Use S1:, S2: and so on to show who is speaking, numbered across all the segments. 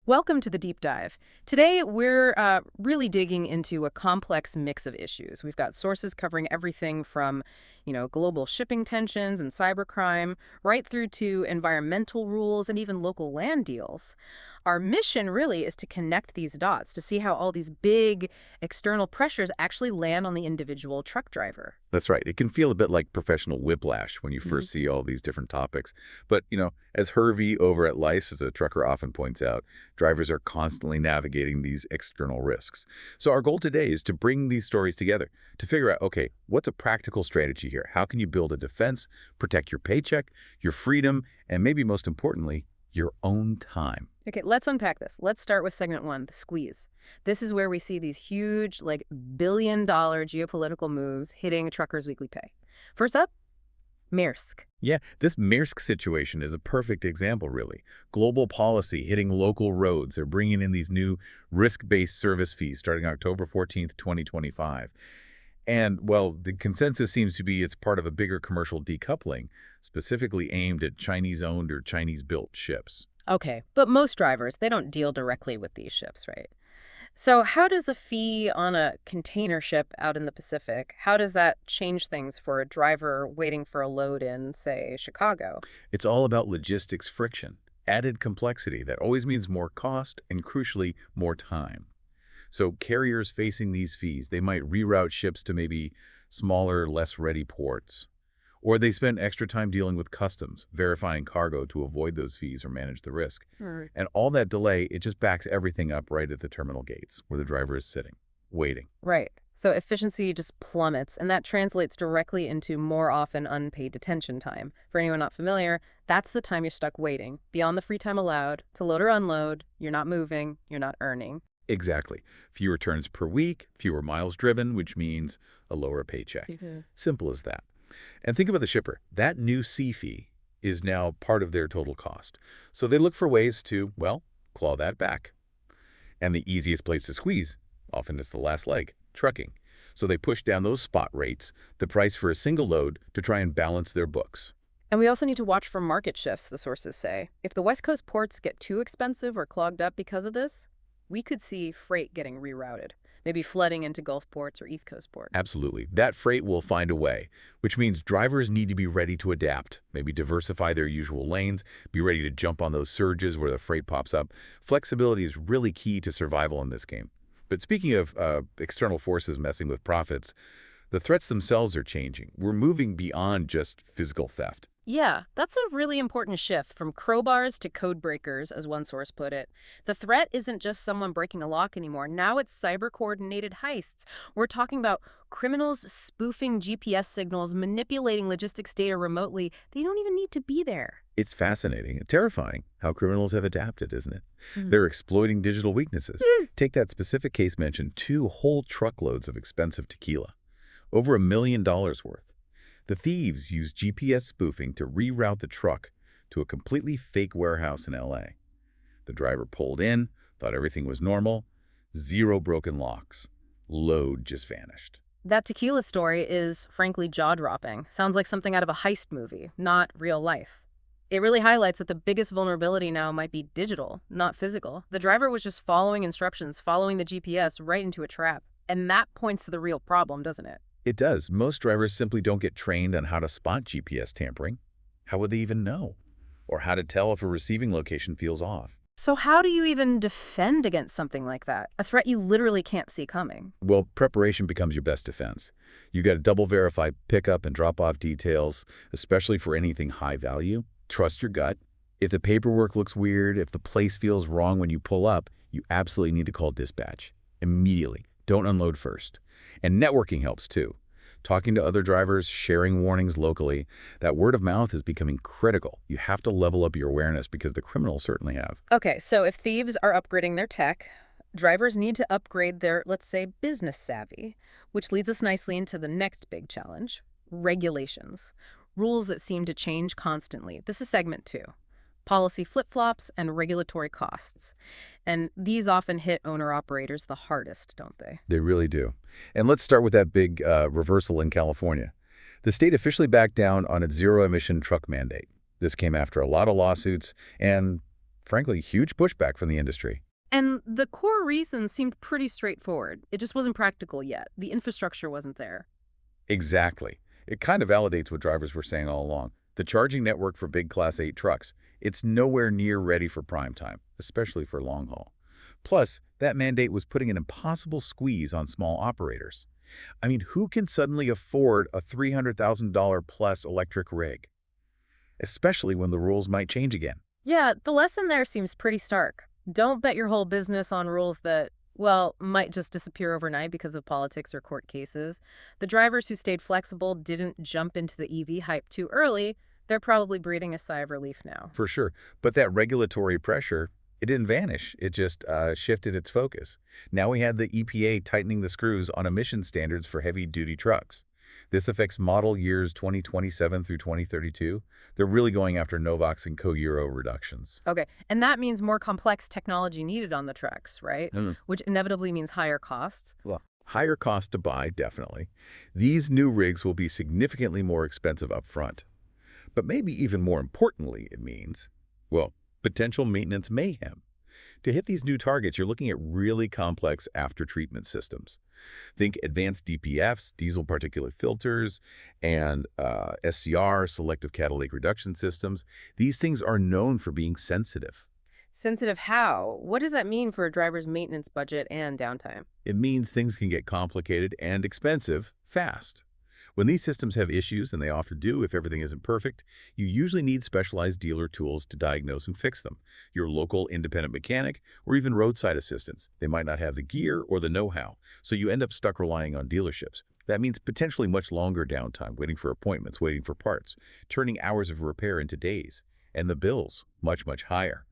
S1: Welcome to the deep dive. Today, we're really digging into a complex mix of issues. We've got sources covering everything from, global shipping tensions and cybercrime, right through to environmental rules and even local land deals. Our mission really is to connect these dots to see how all these big external pressures actually land on the individual truck driver.
S2: That's right. It can feel a bit like professional whiplash when you
S1: Mhm.
S2: first see all these different topics. But, as Hervy over at LifeAsATrucker often points out, drivers are constantly navigating these external risks. So our goal today is to bring these stories together to figure out, okay, what's a practical strategy here? How can you build a defense, protect your paycheck, your freedom, and maybe most importantly, your own time?
S1: Okay, let's unpack this. Let's start with segment one, the squeeze. This is where we see these huge, like, billion-dollar geopolitical moves hitting truckers' weekly pay. First up, Maersk.
S2: Yeah, this Maersk situation is a perfect example, really. Global policy hitting local roads. They're bringing in these new risk-based service fees starting October 14th, 2025. And, well, the consensus seems to be it's part of a bigger commercial decoupling, specifically aimed at Chinese-owned or Chinese-built ships.
S1: Okay, but most drivers, they don't deal directly with these ships, right? So how does a fee on a container ship out in the Pacific, how does that change things for a driver waiting for a load in, say, Chicago?
S2: It's all about logistics friction, added complexity that always means more cost and, crucially, more time. So carriers facing these fees, they might reroute ships to maybe smaller, less ready ports. Or they spend extra time dealing with customs, verifying cargo to avoid those fees or manage the risk.
S1: Right.
S2: And all that delay, it just backs everything up right at the terminal gates where the driver is sitting, waiting.
S1: Right. So efficiency just plummets, and that translates directly into more often unpaid detention time. For anyone not familiar, that's the time you're stuck waiting, beyond the free time allowed, to load or unload. You're not moving, you're not earning.
S2: Exactly. Fewer turns per week, fewer miles driven, which means a lower paycheck.
S1: Mhm.
S2: Simple as that. And think about the shipper. That new sea fee is now part of their total cost. So they look for ways to, well, claw that back. And the easiest place to squeeze, often is the last leg, trucking. So they push down those spot rates, the price for a single load, to try and balance their books.
S1: And we also need to watch for market shifts, the sources say. If the West Coast ports get too expensive or clogged up because of this, we could see freight getting rerouted, maybe flooding into Gulf ports or East Coast ports.
S2: Absolutely. That freight will find a way, which means drivers need to be ready to adapt, maybe diversify their usual lanes, be ready to jump on those surges where the freight pops up. Flexibility is really key to survival in this game. But speaking of external forces messing with profits, the threats themselves are changing. We're moving beyond just physical theft.
S1: Yeah, that's a really important shift from crowbars to code breakers, as one source put it. The threat isn't just someone breaking a lock anymore. Now it's cyber-coordinated heists. We're talking about criminals spoofing GPS signals, manipulating logistics data remotely. They don't even need to be there.
S2: It's fascinating and terrifying how criminals have adapted, isn't it?
S1: Mhm.
S2: They're exploiting digital weaknesses. Take that specific case mentioned, 2 whole truckloads of expensive tequila, over $1 million worth. The thieves used GPS spoofing to reroute the truck to a completely fake warehouse in LA. The driver pulled in, thought everything was normal, 0 broken locks. Load just vanished.
S1: That tequila story is, frankly, jaw-dropping. Sounds like something out of a heist movie, not real life. It really highlights that the biggest vulnerability now might be digital, not physical. The driver was just following instructions, following the GPS right into a trap. And that points to the real problem, doesn't it?
S2: It does. Most drivers simply don't get trained on how to spot GPS tampering. How would they even know? Or how to tell if a receiving location feels off?
S1: So how do you even defend against something like that? A threat you literally can't see coming.
S2: Well, preparation becomes your best defense. You got to double verify pickup and drop off details, especially for anything high value. Trust your gut. If the paperwork looks weird, if the place feels wrong when you pull up, you absolutely need to call dispatch immediately. Don't unload first. And networking helps too. Talking to other drivers, sharing warnings locally, that word of mouth is becoming critical. You have to level up your awareness because the criminals certainly have.
S1: Okay, so if thieves are upgrading their tech, drivers need to upgrade their, let's say, business savvy, which leads us nicely into the next big challenge, regulations. Rules that seem to change constantly. This is segment 2. Policy flip-flops and regulatory costs. And these often hit owner-operators the hardest, don't they?
S2: They really do. And let's start with that big reversal in California. The state officially backed down on its zero-emission truck mandate. This came after a lot of lawsuits and frankly, huge pushback from the industry.
S1: And the core reason seemed pretty straightforward. It just wasn't practical yet. The infrastructure wasn't there.
S2: Exactly. It kind of validates what drivers were saying all along. The charging network for big Class 8 trucks, it's nowhere near ready for prime time, especially for long haul. Plus, that mandate was putting an impossible squeeze on small operators. I mean, who can suddenly afford a $300,000 plus electric rig? Especially when the rules might change again.
S1: Yeah, the lesson there seems pretty stark. Don't bet your whole business on rules that, well, might just disappear overnight because of politics or court cases. The drivers who stayed flexible didn't jump into the EV hype too early. They're probably breathing a sigh of relief now.
S2: For sure. But that regulatory pressure, it didn't vanish. It just shifted its focus. Now we had the EPA tightening the screws on emission standards for heavy-duty trucks. This affects model years 2027 through 2032. They're really going after NOx and co-Euro reductions.
S1: Okay, and that means more complex technology needed on the trucks, right?
S2: Mm.
S1: Which inevitably means higher costs.
S2: Well, higher cost to buy, definitely. These new rigs will be significantly more expensive up front. But maybe even more importantly, it means, well, potential maintenance mayhem. To hit these new targets, you're looking at really complex after-treatment systems. Think advanced DPFs, diesel particulate filters, and SCR, selective catalytic reduction systems. These things are known for being sensitive.
S1: Sensitive how? What does that mean for a driver's maintenance budget and downtime?
S2: It means things can get complicated and expensive fast. When these systems have issues, and they often do if everything isn't perfect, you usually need specialized dealer tools to diagnose and fix them. Your local independent mechanic or even roadside assistants. They might not have the gear or the know-how, so you end up stuck relying on dealerships. That means potentially much longer downtime, waiting for appointments, waiting for parts, turning hours of repair into days, and the bills much, much higher.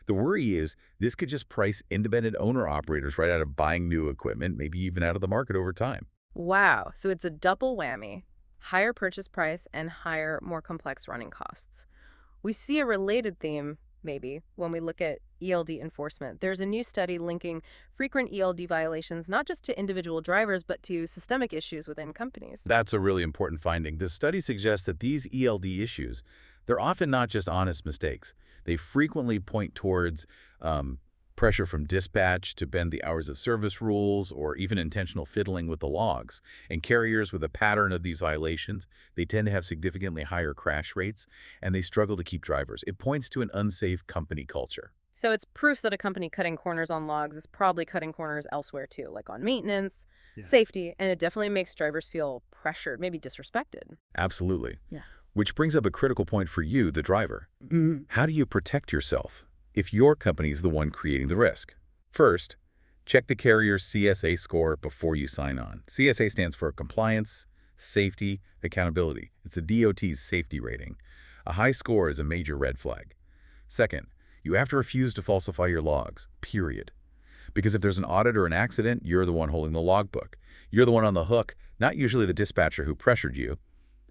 S2: The worry is this could just price independent owner-operators right out of buying new equipment, maybe even out of the market over time.
S1: Wow, so it's a double whammy. Higher purchase price and higher, more complex running costs. We see a related theme, maybe, when we look at ELD enforcement. There's a new study linking frequent ELD violations not just to individual drivers, but to systemic issues within companies.
S2: That's a really important finding. This study suggests that these ELD issues, they're often not just honest mistakes. They frequently point towards pressure from dispatch to bend the hours of service rules or even intentional fiddling with the logs. And carriers with a pattern of these violations, they tend to have significantly higher crash rates, and they struggle to keep drivers. It points to an unsafe company culture.
S1: So it's proof that a company cutting corners on logs is probably cutting corners elsewhere too, like on maintenance, safety, and it definitely makes drivers feel pressured, maybe disrespected.
S2: Absolutely.
S1: Yeah.
S2: Which brings up a critical point for you, the driver. How do you protect yourself if your company is the one creating the risk? First, check the carrier's CSA score before you sign on. CSA stands for Compliance, Safety, Accountability. It's the DOT's safety rating. A high score is a major red flag. Second, you have to refuse to falsify your logs, period. Because if there's an audit or an accident, you're the one holding the logbook. You're the one on the hook, not usually the dispatcher who pressured you.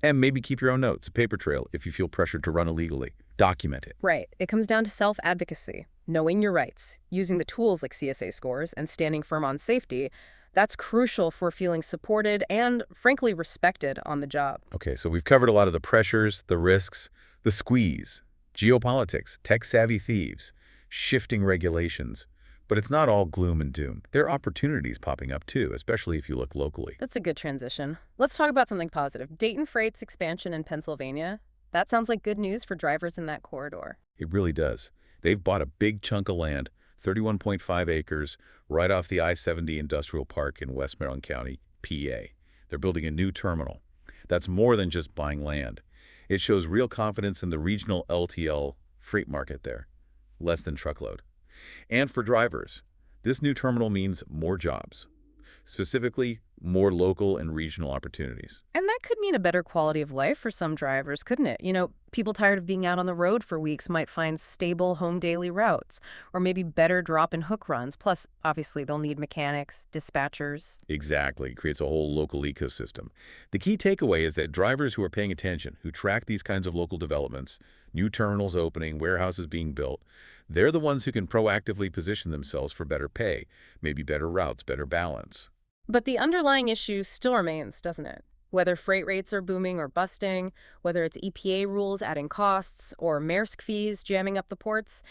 S2: And maybe keep your own notes, a paper trail, if you feel pressured to run illegally. Document it.
S1: Right. It comes down to self-advocacy, knowing your rights, using the tools like CSA scores, and standing firm on safety. That's crucial for feeling supported and, frankly, respected on the job.
S2: Okay, so we've covered a lot of the pressures, the risks, the squeeze, geopolitics, tech-savvy thieves, shifting regulations. But it's not all gloom and doom. There are opportunities popping up too, especially if you look locally.
S1: That's a good transition. Let's talk about something positive. Dayton Freight's expansion in Pennsylvania. That sounds like good news for drivers in that corridor.
S2: It really does. They've bought a big chunk of land, 31.5 acres, right off the I-70 Industrial Park in Westmoreland County, PA. They're building a new terminal. That's more than just buying land. It shows real confidence in the regional LTL freight market there. Less than truckload. And for drivers, this new terminal means more jobs, specifically more local and regional opportunities.
S1: And that could mean a better quality of life for some drivers, couldn't it? You know, people tired of being out on the road for weeks might find stable home daily routes, or maybe better drop and hook runs. Plus, obviously, they'll need mechanics, dispatchers.
S2: Exactly. It creates a whole local ecosystem. The key takeaway is that drivers who are paying attention, who track these kinds of local developments, new terminals opening, warehouses being built, they're the ones who can proactively position themselves for better pay, maybe better routes, better balance.
S1: But the underlying issue still remains, doesn't it? Whether freight rates are booming or busting, whether it's EPA rules adding costs, or Maersk fees jamming up the ports,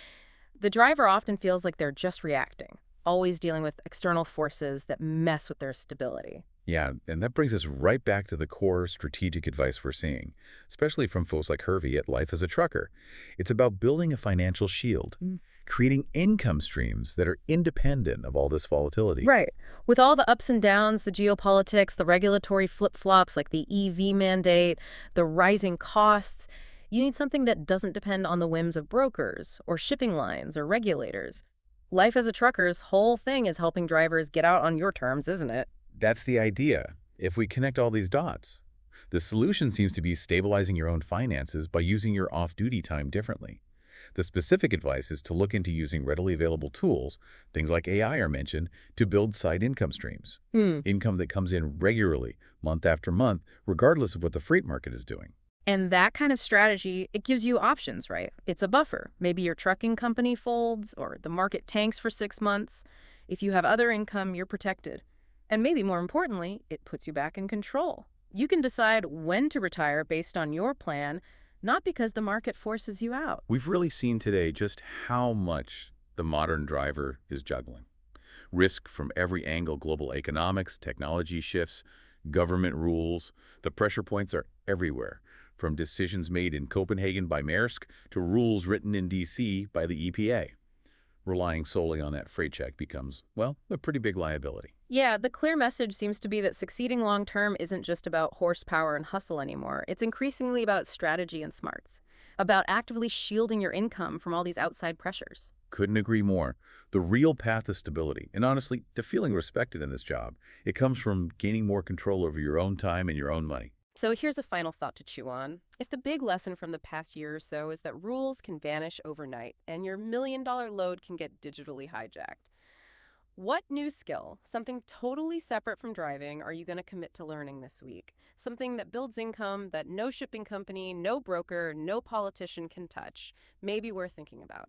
S1: The driver often feels like they're just reacting, always dealing with external forces that mess with their stability.
S2: Yeah, and that brings us right back to the core strategic advice we're seeing, especially from folks like Hervy at Life as a Trucker. It's about building a financial shield, creating income streams that are independent of all this volatility.
S1: Right. With all the ups and downs, the geopolitics, the regulatory flip-flops like the EV mandate, the rising costs, you need something that doesn't depend on the whims of brokers or shipping lines or regulators. Life as a trucker's whole thing is helping drivers get out on your terms, isn't it?
S2: That's the idea. If we connect all these dots, the solution seems to be stabilizing your own finances by using your off-duty time differently. The specific advice is to look into using readily available tools, things like AI are mentioned, to build side income streams.
S1: Hmm.
S2: Income that comes in regularly, month after month, regardless of what the freight market is doing.
S1: And that kind of strategy, it gives you options, right? It's a buffer. Maybe your trucking company folds or the market tanks for 6 months. If you have other income, you're protected. And maybe more importantly, it puts you back in control. You can decide when to retire based on your plan, not because the market forces you out.
S2: We've really seen today just how much the modern driver is juggling. Risk from every angle: global economics, technology shifts, government rules. The pressure points are everywhere, from decisions made in Copenhagen by Maersk to rules written in D.C. by the EPA. Relying solely on that freight check becomes, well, a pretty big liability.
S1: Yeah, the clear message seems to be that succeeding long term isn't just about horsepower and hustle anymore. It's increasingly about strategy and smarts, about actively shielding your income from all these outside pressures.
S2: Couldn't agree more. The real path to stability, and honestly, to feeling respected in this job, it comes from gaining more control over your own time and your own money.
S1: So here's a final thought to chew on. If the big lesson from the past year or so is that rules can vanish overnight and your $1 million load can get digitally hijacked, what new skill, something totally separate from driving, are you going to commit to learning this week? Something that builds income that no shipping company, no broker, no politician can touch. Maybe worth thinking about.